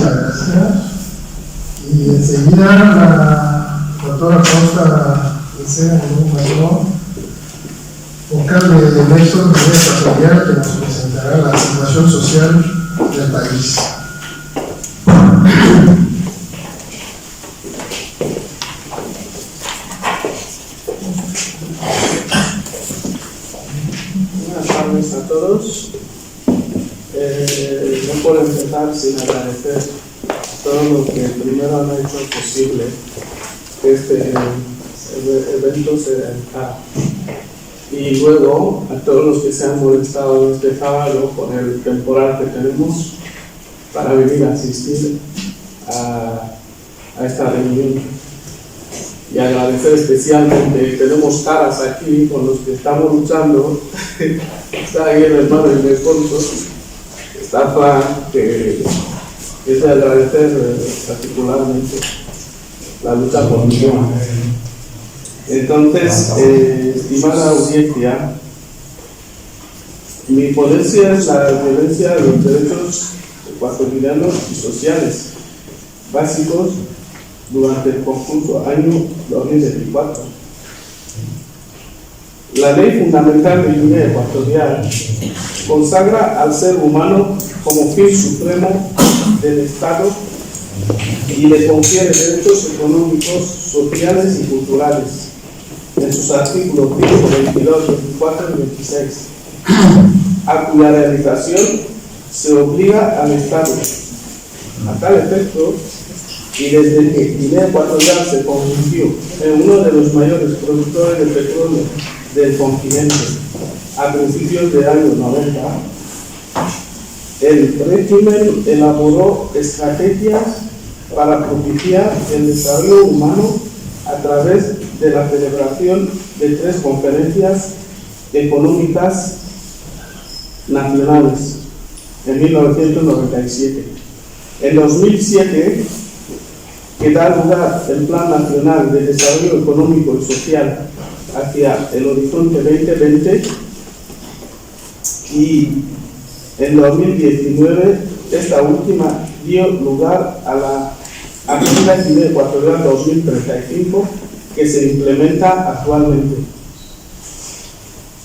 Muchísimas gracias. Y enseguida la doctora Costa desea en un mayor vocal de Nexo Ecuatorial que nos presentará la situación social del país. Buenas tardes a todos. No puedo empezar sin agradecer todo lo que primero han hecho posible que este evento se realizara, y luego a todos los que se han molestado este sábado con el temporal que tenemos para venir a asistir a esta reunión. Y agradecer especialmente, tenemos caras aquí con los que estamos luchando. Está ahí el hermano de mi esposo, está Fran, que es de agradecer particularmente la lucha por mi tema. Entonces, estimada audiencia, mi ponencia es la violencia de los derechos ecuatorianos y sociales básicos durante el conjunto año 2024. La ley fundamental de Guinea Ecuatorial consagra al ser humano como fin supremo del Estado y le confiere derechos económicos, sociales y culturales en sus artículos 5, 22, 24 y 26, a cuya realización se obliga al Estado. A tal efecto, y desde que Guinea Ecuatorial se convirtió en uno de los mayores productores de petróleo del continente a principios del año 90, el régimen elaboró estrategias para propiciar el desarrollo humano a través de la celebración de 3 conferencias económicas nacionales en 1997. En 2007, que da lugar el Plan Nacional de Desarrollo Económico y Social hacia el horizonte 2020, y en 2019 esta última dio lugar a la Agenda Guinea Ecuatorial 2035 que se implementa actualmente.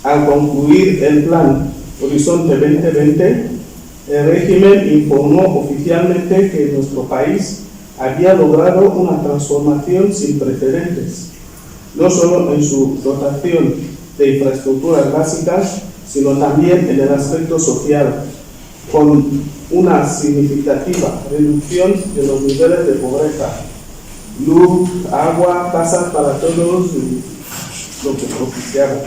Al concluir el Plan Horizonte 2020, el régimen informó oficialmente que nuestro país había logrado una transformación sin precedentes, no solo en su dotación de infraestructuras básicas, sino también en el aspecto social, con una significativa reducción de los niveles de pobreza, luz, agua, casas para todos y lo que propiciaba.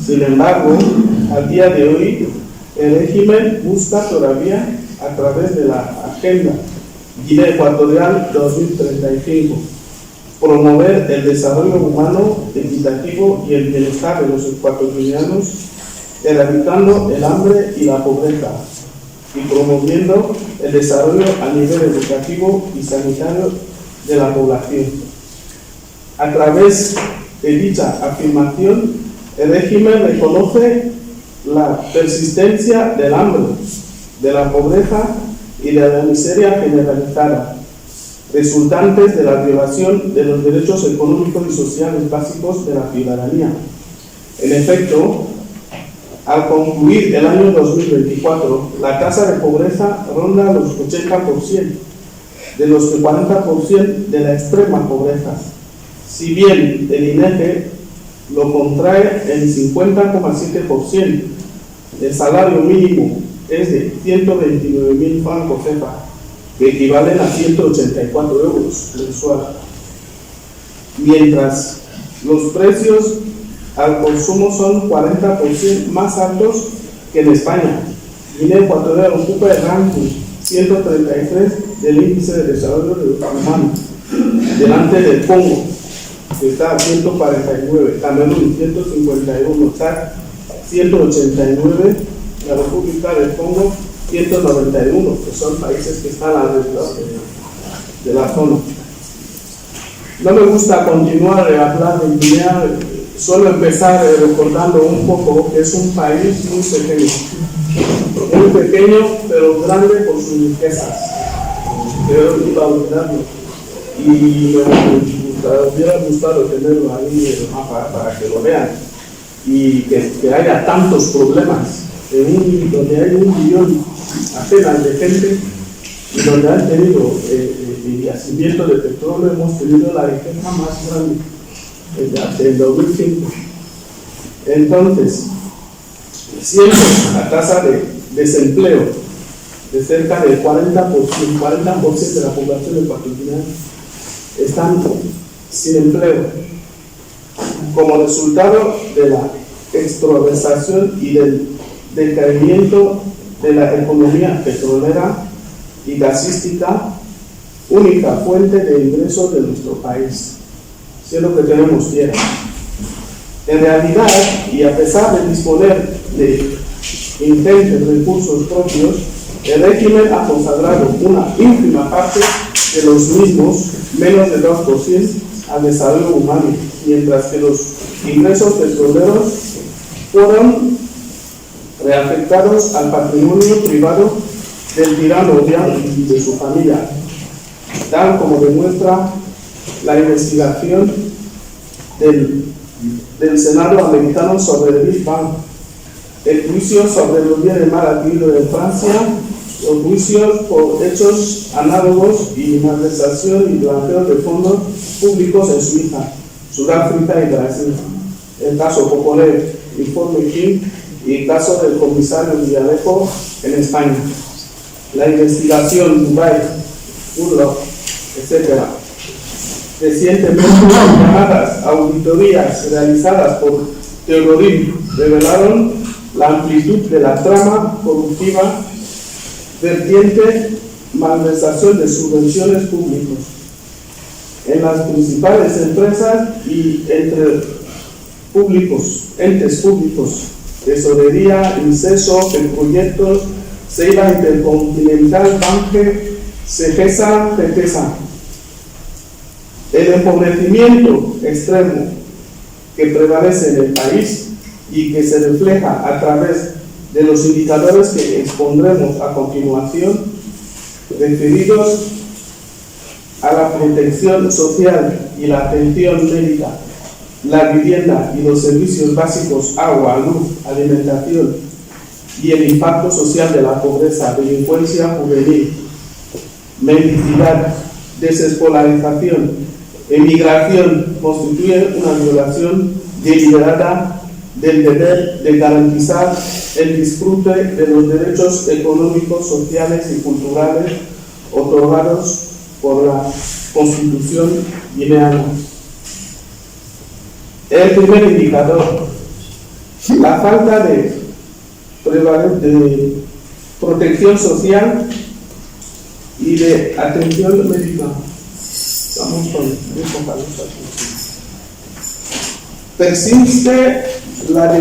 Sin embargo, al día de hoy, el régimen busca todavía, a través de la Agenda Guinea Ecuatorial 2035, promover el desarrollo humano equitativo y el bienestar de los ecuatorianos, erradicando el hambre y la pobreza y promoviendo el desarrollo a nivel educativo y sanitario de la población. A través de dicha afirmación, el régimen reconoce la persistencia del hambre, de la pobreza y de la miseria generalizada, resultantes de la violación de los derechos económicos y sociales básicos de la ciudadanía. En efecto, al concluir el año 2024, la tasa de pobreza ronda los 80%, de los que 40% de la extrema pobreza, si bien el INEGI lo contrae en 50,7%. El salario mínimo es de 129.000 francos CFA, que equivalen a 184 euros mensual, mientras los precios al consumo son 40% más altos que en España. Guinea Ecuatorial ocupa el ranking 133 del índice de desarrollo humano, delante del Congo, que está a 149, Camerún 151, Chad 189, la República del Congo 191, que son países que están alrededor de la zona. No me gusta continuar a hablar de Guinea, solo empezar recordando un poco que es un país muy pequeño pero grande por sus riquezas. Creo que iba a olvidarlo. Y me hubiera gustado tenerlo ahí en el mapa para que lo vean. Y que haya tantos problemas donde hay 1 millón apenas de gente y donde han tenido el yacimiento de petróleo, hemos tenido la riqueza más grande desde el 2005. Entonces, siempre la tasa de desempleo de cerca del 40% de la población ecuatoriana están sin empleo, como resultado de la exproversación y del decaimiento de la economía petrolera y gasística, única fuente de ingresos de nuestro país, siendo que tenemos tierra. En realidad, y a pesar de disponer de ingentes recursos propios, el régimen ha consagrado una ínfima parte de los mismos, menos del 2%, al desarrollo humano, mientras que los ingresos petroleros fueron reafectados al patrimonio privado del tirano Obiang y de su familia, tal como demuestra la investigación del Senado americano sobre el Big Bang, el juicio sobre los bienes mal adquiridos en Francia, los juicios por hechos análogos y malversación y blanqueo de fondos públicos en Suiza, Sudáfrica y Brasil, el caso Popolet, informe King y el caso del comisario Villarejo en España, la investigación Dubai, Urlo, etc. Recientemente, llamadas auditorías realizadas por Teodorín revelaron la amplitud de la trama corruptiva vertiente malversación de subvenciones públicas en las principales empresas y entre entes públicos, tesorería, INCESO, Proyectos, Ceiba Intercontinental, Banque, CEGESA, FETESA. El empobrecimiento extremo que prevalece en el país y que se refleja a través de los indicadores que expondremos a continuación, referidos a la protección social y la atención médica, la vivienda y los servicios básicos, agua, luz, alimentación, y el impacto social de la pobreza, delincuencia juvenil, mendicidad, desescolarización, emigración, constituyen una violación deliberada del deber de garantizar el disfrute de los derechos económicos, sociales y culturales otorgados por la Constitución guineana. El primer indicador, la falta de protección social y de atención médica. Vamos con persiste la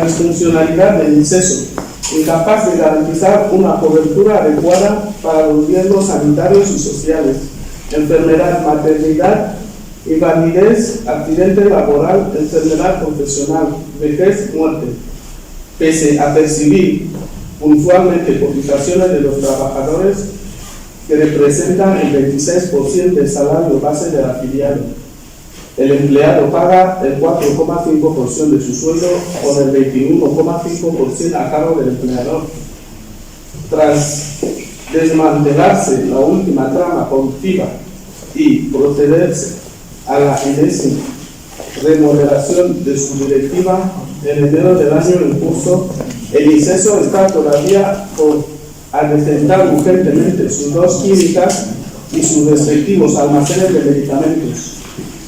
disfuncionalidad del INCESO, incapaz de garantizar una cobertura adecuada para los riesgos sanitarios y sociales, enfermedad, maternidad, invalidez, accidente laboral, enfermedad profesional, vejez, muerte. Pese a percibir puntualmente cotizaciones de los trabajadores que representan el 26% del salario base del afiliado, el empleado paga el 4,5% de su sueldo o el 21,5% a cargo del empleador. Tras desmantelarse la última trama productiva y procederse a la enésima remodelación de su directiva en enero del año en curso, el INCESO está todavía por adecentar urgentemente sus 2 clínicas y sus respectivos almacenes de medicamentos,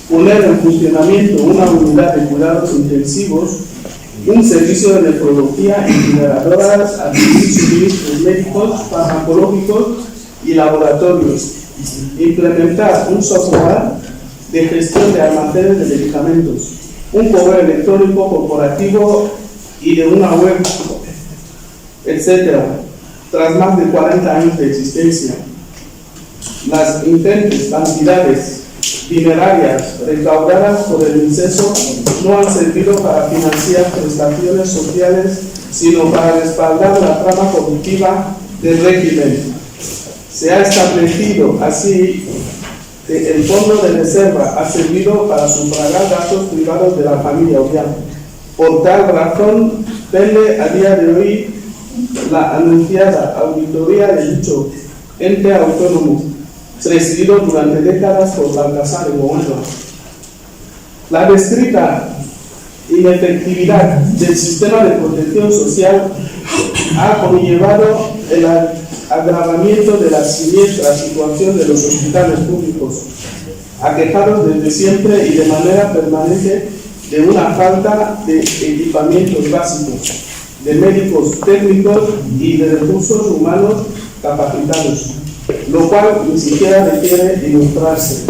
poner en funcionamiento una unidad de cuidados intensivos, un servicio de nefrología y generadoras, adquirir suministros médicos, farmacológicos y laboratorios, implementar un software de gestión de almacenes de medicamentos, un correo electrónico corporativo y de una web, etc. Tras más de 40 años de existencia, las ingentes cantidades dinerarias recaudadas por el INCESO no han servido para financiar prestaciones sociales, sino para respaldar la trama corruptiva del régimen. Se ha establecido así que el fondo de reserva ha servido para sufragar gastos privados de la familia Obiang. Por tal razón, pende a día de hoy la anunciada auditoría de dicho ente autónomo, presidido durante décadas por Baltasar González. La descrita inefectividad del sistema de protección social ha conllevado el agravamiento de la siniestra situación de los hospitales públicos, aquejados desde siempre y de manera permanente de una falta de equipamientos básicos, de médicos técnicos y de recursos humanos capacitados, lo cual ni siquiera requiere ilustrarse.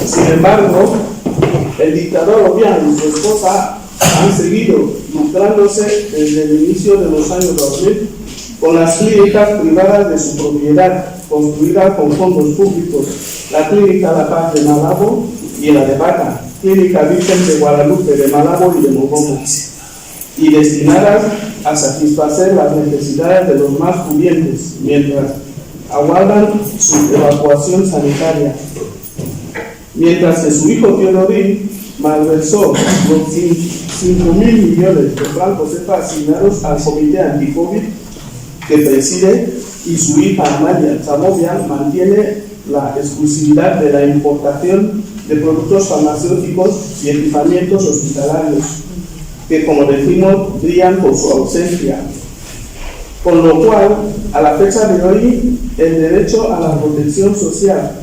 Sin embargo, el dictador Obiang y su esposa han seguido lucrándose desde el inicio de los años 2000 con las clínicas privadas de su propiedad, construidas con fondos públicos, la Clínica La Paz de Malabo y la de Baca, Clínica Virgen de Guadalupe de Malabo y de Mogomo, y destinadas a satisfacer las necesidades de los más pudientes, mientras aguardan su evacuación sanitaria. Mientras que su hijo Teodorín malversó los 5.000 millones de francos CFA asignados al Comité Anticovid que preside, y su hija Amalia Chamobian mantiene la exclusividad de la importación de productos farmacéuticos y equipamientos hospitalarios, que, como decimos, brillan por su ausencia. Con lo cual, a la fecha de hoy, el derecho a la protección social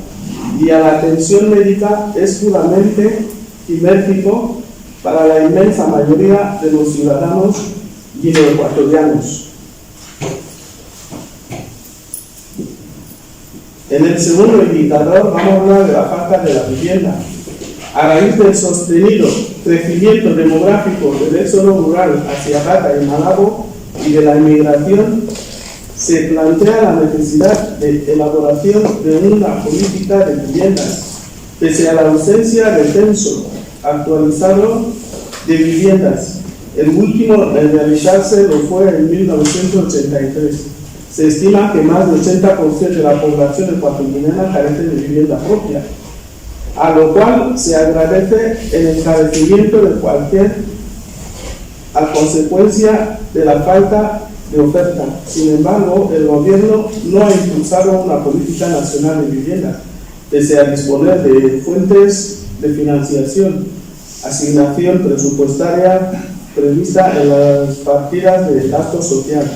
y a la atención médica es puramente quimérico para la inmensa mayoría de los ciudadanos guineoecuatorianos. En el segundo indicador vamos a hablar de la falta de la vivienda. A raíz del sostenido crecimiento demográfico del éxodo rural hacia Baca y Malabo y de la inmigración, se plantea la necesidad de elaboración de una política de viviendas, pese a la ausencia de censo actualizado de viviendas. El último en realizarse lo fue en 1983. Se estima que más del 80% de la población ecuatoriana carece de vivienda propia, a lo cual se agradece el encarecimiento de cualquier a consecuencia de la falta de oferta. Sin embargo, el gobierno no ha impulsado una política nacional de vivienda, pese a disponer de fuentes de financiación, asignación presupuestaria prevista en las partidas de gasto social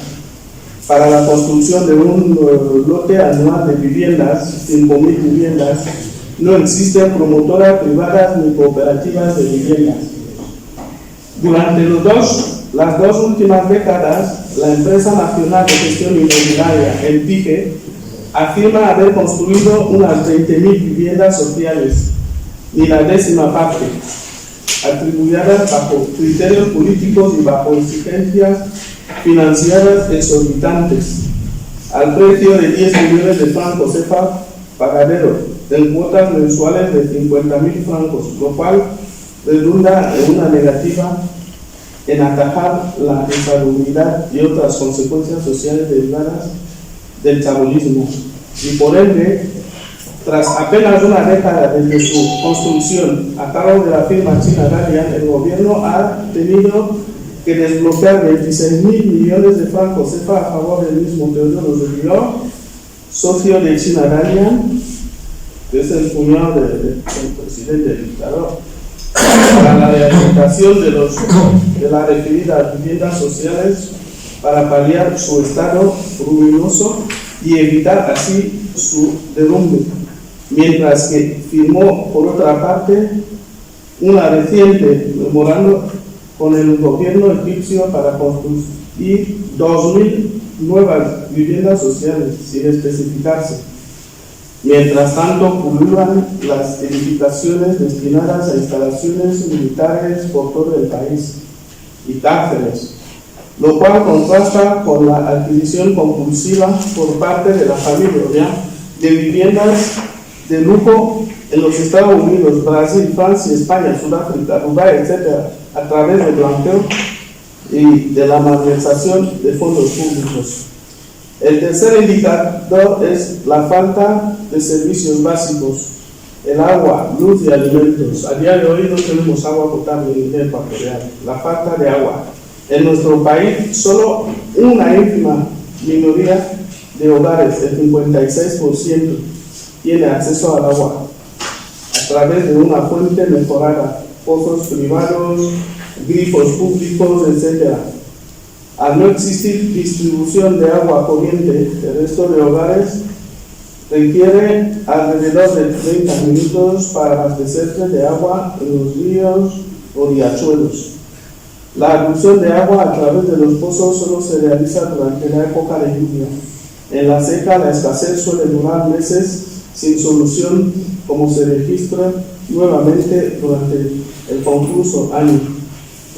para la construcción de un lote anual de viviendas, 5.000 viviendas. No existen promotoras privadas ni cooperativas de viviendas. Durante las dos últimas décadas, la Empresa Nacional de Gestión Inmobiliaria, el PIGE, afirma haber construido unas 20.000 viviendas sociales, ni la décima parte, atribuidas bajo criterios políticos y bajo exigencias financieras exorbitantes, al precio de 10 millones de francos CFA pagadero, en cuotas mensuales de 50.000 francos, lo cual redunda en una negativa en atajar la insalubridad y otras consecuencias sociales derivadas del chabolismo. Y por ende, tras apenas una década desde su construcción a cargo de la firma china Dalian, el gobierno ha tenido que desbloquear 26.000 millones de francos CFA a favor del mismo Teodoro Rivillon, socio de China Dalian, que es el cuñado del presidente dictador, para la rehabilitación de las referidas viviendas sociales para paliar su estado ruinoso y evitar así su derrumbe, mientras que firmó, por otra parte, una reciente memorando con el gobierno egipcio para construir 2.000 nuevas viviendas sociales, sin especificarse. Mientras tanto, pululan las edificaciones destinadas a instalaciones militares por todo el país y cárceles, lo cual contrasta con la adquisición compulsiva por parte de la familia de viviendas de lujo en los Estados Unidos, Brasil, Francia, España, Sudáfrica, Uruguay, etc., a través del blanqueo y de la malversación de fondos públicos. El tercer indicador es la falta de servicios básicos, el agua, luz y alimentos. A día de hoy no tenemos agua potable en Guinea Ecuatorial, la falta de agua. En nuestro país, solo una ínfima minoría de hogares, el 56%, tiene acceso al agua a través de una fuente mejorada, pozos privados, grifos públicos, etc. Al no existir distribución de agua corriente, el resto de hogares requiere alrededor de 30 minutos para abastecerse de agua en los ríos o riachuelos. La adducción de agua a través de los pozos solo se realiza durante la época de lluvia. En la seca, la escasez suele durar meses sin solución, como se registra nuevamente durante el concurso año,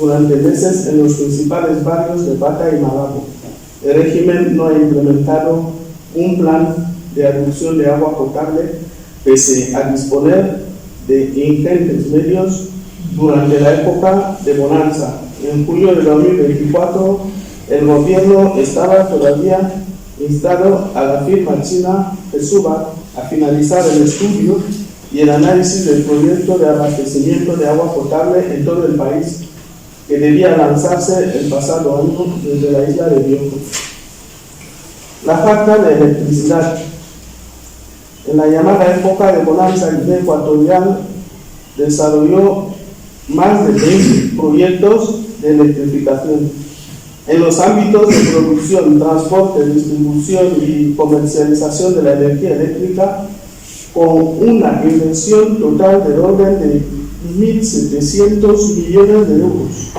durante meses en los principales barrios de Bata y Malabo. El régimen no ha implementado un plan de adducción de agua potable, pese a disponer de ingentes medios durante la época de bonanza. En julio de 2024, el gobierno estaba todavía instado a la firma china Pesuba a finalizar el estudio y el análisis del proyecto de abastecimiento de agua potable en todo el país, que debía lanzarse el pasado año desde la isla de Bioko. La falta de electricidad. En la llamada época de bonanza, Guinea Ecuatorial desarrolló más de 20 proyectos de electrificación en los ámbitos de producción, transporte, distribución y comercialización de la energía eléctrica, con una inversión total del orden de 1.700 millones de euros.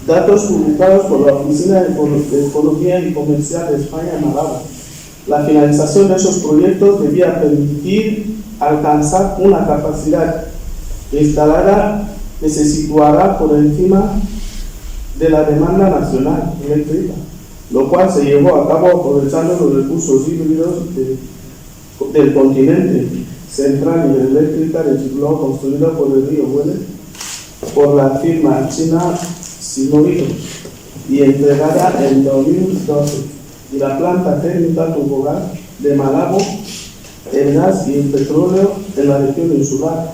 Datos publicados por la Oficina de Economía y Comercial de España en Malabo. La finalización de esos proyectos debía permitir alcanzar una capacidad instalada que se situará por encima de la demanda nacional eléctrica, lo cual se llevó a cabo aprovechando los recursos hídricos del continente central y eléctrica de Chicló, construido por el río Huele por la firma china Sinohydro y entregada en 2012, y la planta técnica Tubogar de Malabo, el gas y el petróleo en la región insular.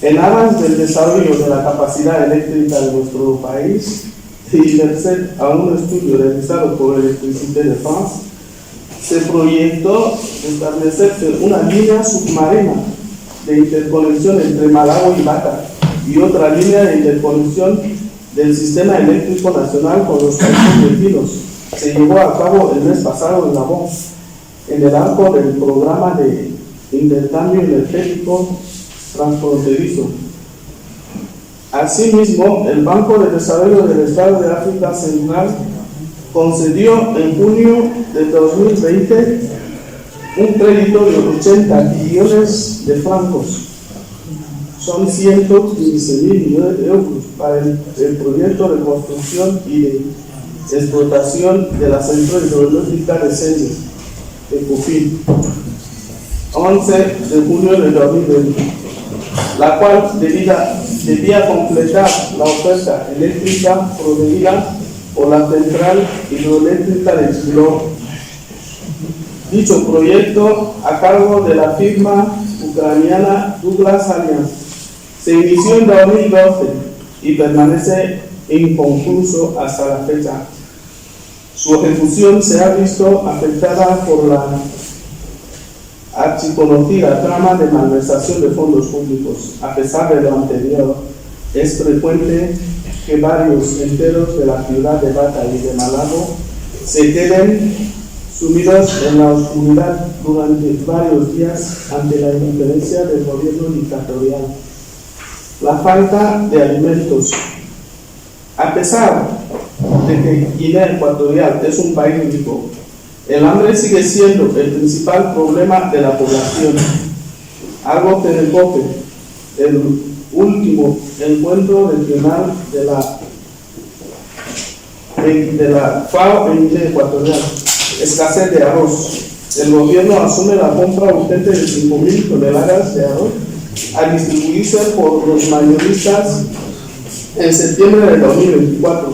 En aras del desarrollo de la capacidad eléctrica de nuestro país y merced a un estudio realizado por Electricité de France, se proyectó establecerse una línea submarina de interconexión entre Malabo y Bata y otra línea de interconexión del sistema eléctrico nacional con los países vecinos. Se llevó a cabo el mes pasado en Gabón, en el arco del programa de intercambio energético transfronterizo. Asimismo, el Banco de Desarrollo del Estado de África Central concedió en junio de 2020 un crédito de 80 billones de francos, son 115.000 millones de euros, para el proyecto de construcción y de explotación de la central hidroeléctrica de Seyes, de Cofin, 11 de junio de 2020, la cual debía completar la oferta eléctrica proveída por la central hidroeléctrica de Chicló. Dicho proyecto, a cargo de la firma ucraniana Douglas Alliance, se inició en 2012 y permanece inconcluso hasta la fecha. Su ejecución se ha visto afectada por la archiconocida trama de malversación de fondos públicos. A pesar de lo anterior, es frecuente que barrios enteros de la ciudad de Bata y de Malabo se queden sumidos en la oscuridad durante varios días ante la indiferencia del gobierno dictatorial. La falta de alimentos. A pesar de que Guinea Ecuatorial es un país rico, el hambre sigue siendo el principal problema de la población, algo que recoge el último encuentro regional de la FAO en Guinea Ecuatorial. Escasez de arroz. El gobierno asume la compra urgente de 5.000 toneladas de arroz a distribuirse por los mayoristas en septiembre de 2024,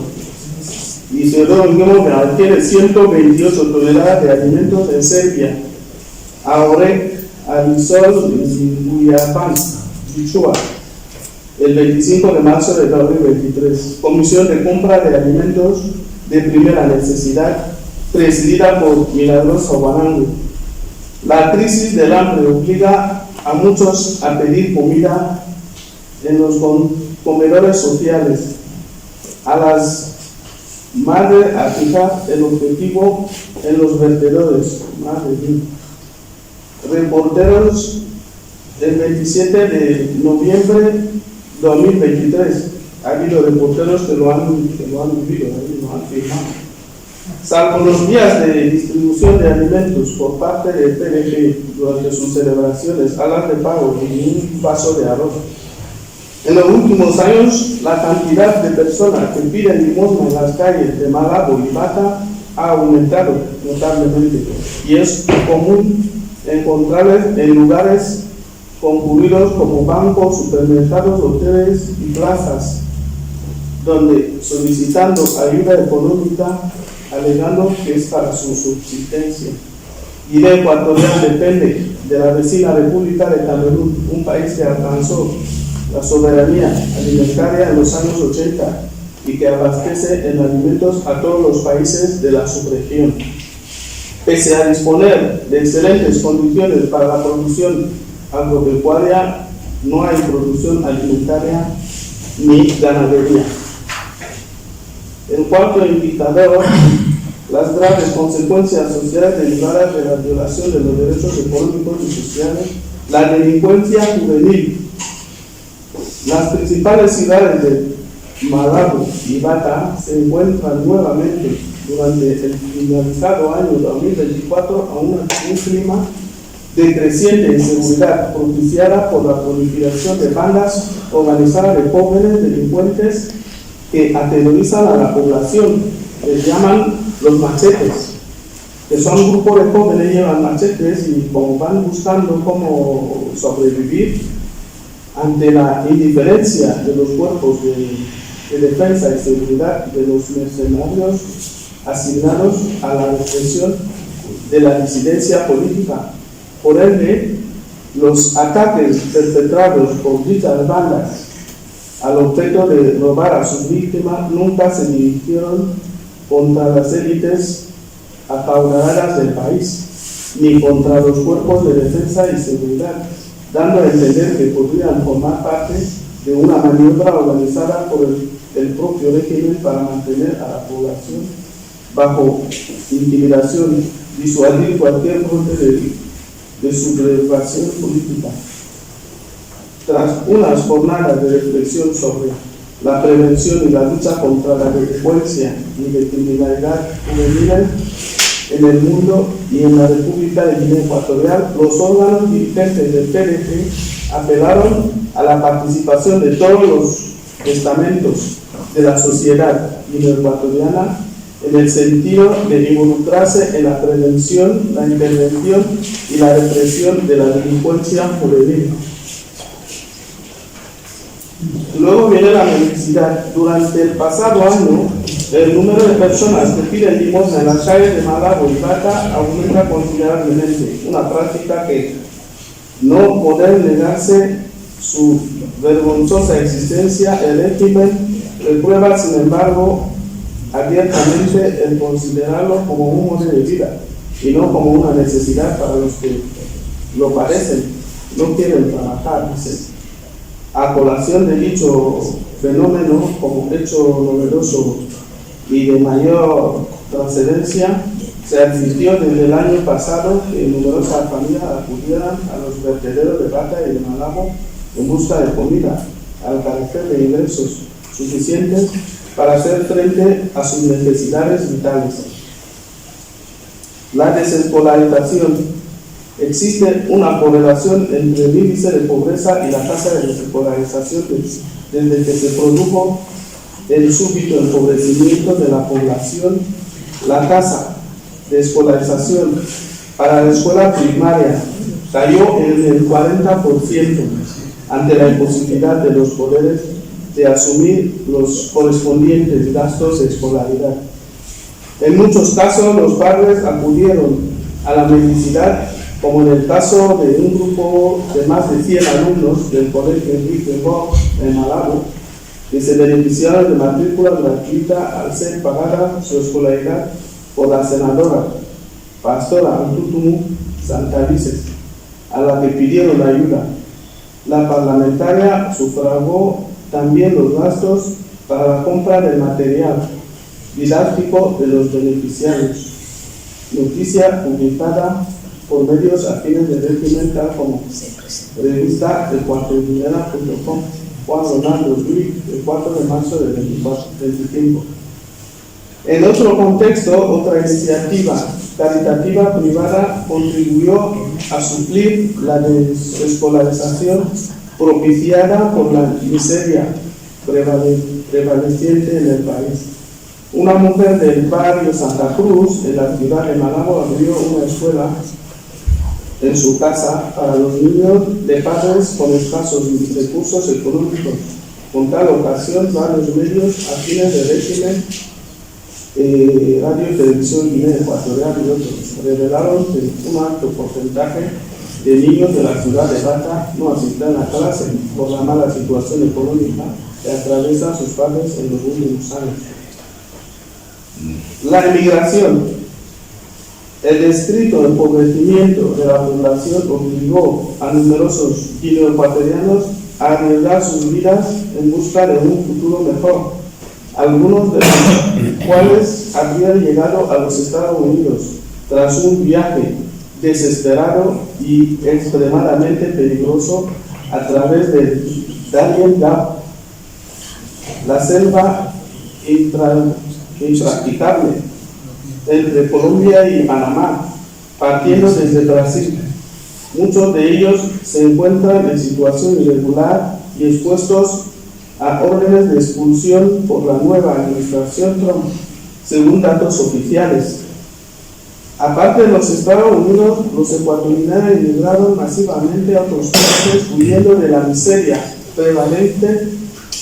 y y se reunió que adquiere 128 toneladas de alimentos en Serbia, Aorek, Alisol y Guyapán, Bichua, el 25 de marzo de 2023. Comisión de compra de alimentos de primera necesidad, presidida por Milagrosa Guanango. La crisis del hambre obliga a muchos a pedir comida en los comedores sociales, a las madres a fijar el objetivo en los vertedores. Madre mía. Reporteros, el 27 de noviembre 2023. Ha habido reporteros que lo han vivido, lo han firmado. Salvo los días de distribución de alimentos por parte del PNG durante sus celebraciones, alas de pago y un vaso de arroz. En los últimos años, la cantidad de personas que piden limosna en las calles de Malabo y Bata ha aumentado notablemente, y es común encontrarles en lugares concurridos como bancos, supermercados, hoteles y plazas, donde solicitando ayuda económica, alegando que es para su subsistencia. Guinea Ecuatorial depende de la vecina República de Camerún, un país que alcanzó la soberanía alimentaria en los años 80 y que abastece en alimentos a todos los países de la subregión. Pese a disponer de excelentes condiciones para la producción agropecuaria, no hay producción alimentaria ni ganadería. El cuarto indicador, las graves consecuencias sociales derivadas de la violación de los derechos económicos y sociales, la delincuencia juvenil. Las principales ciudades de Malabo y Bata se encuentran nuevamente durante el finalizado año 2024 a un clima de creciente inseguridad propiciada por la proliferación de bandas organizadas de jóvenes delincuentes que aterrorizan a la población. Les llaman los machetes, que son un grupo de jóvenes que llevan machetes y como van buscando cómo sobrevivir ante la indiferencia de los cuerpos de defensa y seguridad de los mercenarios asignados a la represión de la disidencia política. Por ende, los ataques perpetrados por dichas bandas al objeto de robar a sus víctimas nunca se dirigieron contra las élites acaudaladas del país, ni contra los cuerpos de defensa y seguridad, dando a entender que podrían formar parte de una maniobra organizada por el propio régimen para mantener a la población bajo intimidación, disuadir cualquier brote de sublevación política. Tras unas jornadas de reflexión sobre la prevención y la lucha contra la delincuencia y la criminalidad juvenil en el mundo y en la República de Guinea Ecuatorial, los órganos dirigentes del PDG apelaron a la participación de todos los estamentos de la sociedad guineoecuatoriana en el sentido de involucrarse en la prevención, la intervención y la represión de la delincuencia juvenil. Luego viene la necesidad. Durante el pasado año, el número de personas que piden limosna en las calles de Malabo y Bata aumenta considerablemente, una práctica que no poder negarse su vergonzosa existencia. El régimen reprueba, sin embargo, abiertamente el considerarlo como un modo de vida y no como una necesidad para los que lo parecen, no quieren trabajar, dicen. A colación de dicho fenómeno como hecho novedoso y de mayor trascendencia, se advirtió desde el año pasado que numerosas familias acudieran a los vertederos de Bata y de Malabo en busca de comida, al carecer de ingresos suficientes para hacer frente a sus necesidades vitales. La desescolarización. Existe una correlación entre el índice de pobreza y la tasa de desescolarización desde que se produjo el súbito empobrecimiento de la población. La tasa de escolarización para la escuela primaria cayó en el 40% ante la imposibilidad de los poderes de asumir los correspondientes gastos de escolaridad. En muchos casos los padres acudieron a la mendicidad, como en el caso de un grupo de más de 100 alumnos del Colegio Enrique Bosch en Malabo, que se beneficiaron de matrícula gratuita al ser pagada su escolaridad por la senadora Pastora Antutumu Santalices, a la que pidieron ayuda. La parlamentaria sufragó también los gastos para la compra del material didáctico de los beneficiarios. Noticia publicada por medios afines del régimen, tal como revista ecuatoriana.com, Juan Ronaldo Luis, el 4 de marzo del 25. En otro contexto, otra iniciativa caritativa privada contribuyó a suplir la desescolarización propiciada por la miseria prevaleciente en el país. Una mujer del barrio Santa Cruz, en la ciudad de Malabo, abrió una escuela en su casa para los niños de padres con escasos recursos económicos. Con tal ocasión, varios medios afines del régimen, Radio y Televisión Guinea Ecuatorial y otros, revelaron que un alto porcentaje de niños de la ciudad de Bata no asistían a clase por la mala situación económica que atraviesan sus padres en los últimos años. La emigración. El estricto empobrecimiento de la población obligó a numerosos guineoecuatorianos a arriesgar sus vidas en busca de un futuro mejor, algunos de los cuales habían llegado a los Estados Unidos tras un viaje desesperado y extremadamente peligroso a través del Darien Gap, la selva impracticable entre Colombia y Panamá, partiendo desde Brasil. Muchos de ellos se encuentran en situación irregular y expuestos a órdenes de expulsión por la nueva administración Trump, según datos oficiales. Aparte de los Estados Unidos, los ecuatorianos emigraron masivamente a otros países huyendo de la miseria prevalente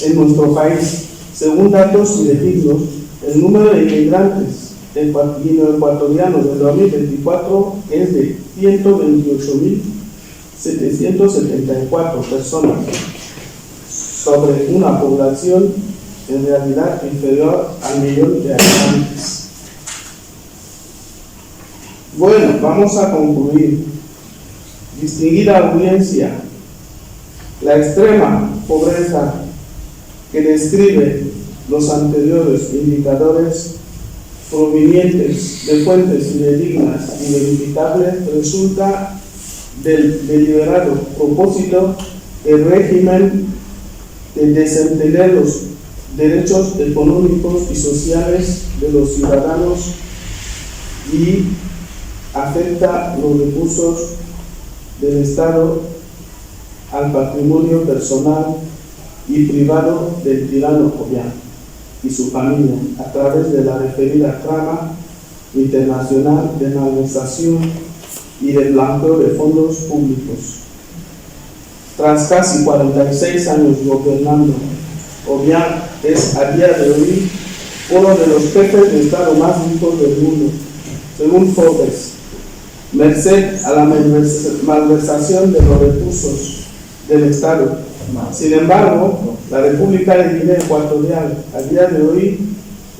en nuestro país. Según datos fidedignos, el número de inmigrantes ecuatorianos del 2024 es de 128.774 personas, sobre una población en realidad inferior al millón de habitantes. Bueno, vamos a concluir. Distinguida audiencia, la extrema pobreza que describe los anteriores indicadores provenientes de fuentes fidedignas y verificables resulta del deliberado propósito del régimen de desentender los derechos económicos y sociales de los ciudadanos y afecta los recursos del Estado al patrimonio personal y privado del tirano Obiang y su familia a través de la referida trama internacional de malversación y de blanqueo de fondos públicos. Tras casi 46 años gobernando, Obiang es a día de hoy uno de los jefes de Estado más ricos del mundo, según Forbes, merced a la malversación de los recursos del Estado. Sin embargo, la República de Guinea Ecuatorial, a día de hoy,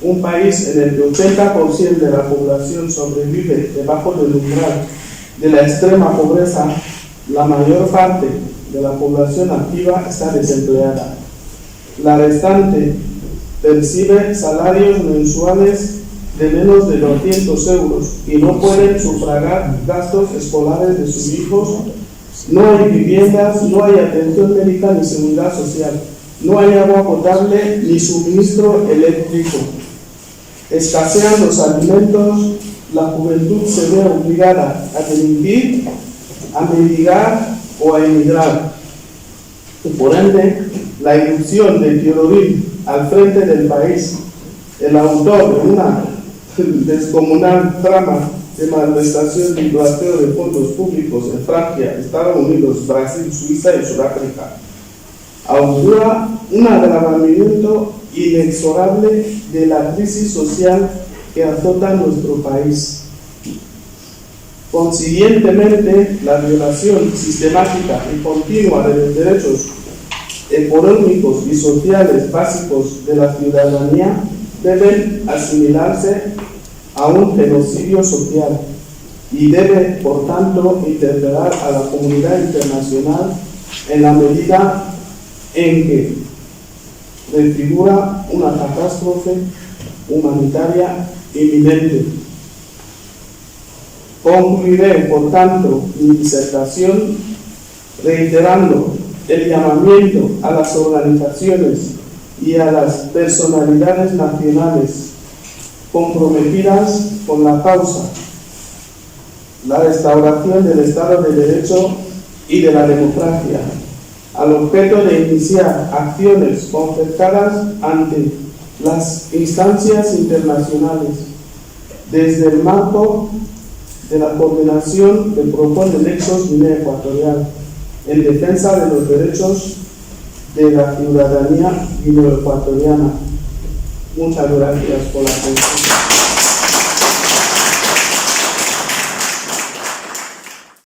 un país en el que 80% de la población sobrevive debajo del umbral de la extrema pobreza, la mayor parte de la población activa está desempleada. La restante percibe salarios mensuales de menos de 200 euros y no pueden sufragar gastos escolares de sus hijos. No hay viviendas, no hay atención médica ni seguridad social, no hay agua potable ni suministro eléctrico. Escasean los alimentos, la juventud se ve obligada a delinquir, a mendigar o a emigrar. Y por ende, la irrupción de Teodoro al frente del país, el autor de una descomunal trama de malversación y blanqueo de fondos públicos en Francia, Estados Unidos, Brasil, Suiza y Sudáfrica, augura un agravamiento inexorable de la crisis social que azotan nuestro país. Consiguientemente, la violación sistemática y continua de los derechos económicos y sociales básicos de la ciudadanía deben asimilarse a un genocidio social y debe, por tanto, interpelar a la comunidad internacional en la medida en que prefigura una catástrofe humanitaria inminente. Concluiré, por tanto, mi disertación reiterando el llamamiento a las organizaciones y a las personalidades nacionales comprometidas con la causa, la restauración del Estado de Derecho y de la democracia, al objeto de iniciar acciones concertadas ante las instancias internacionales, desde el marco de la coordinación que propone Nexos Guinea Ecuatorial en defensa de los derechos de la ciudadanía guineoecuatoriana. Muchas gracias por la atención.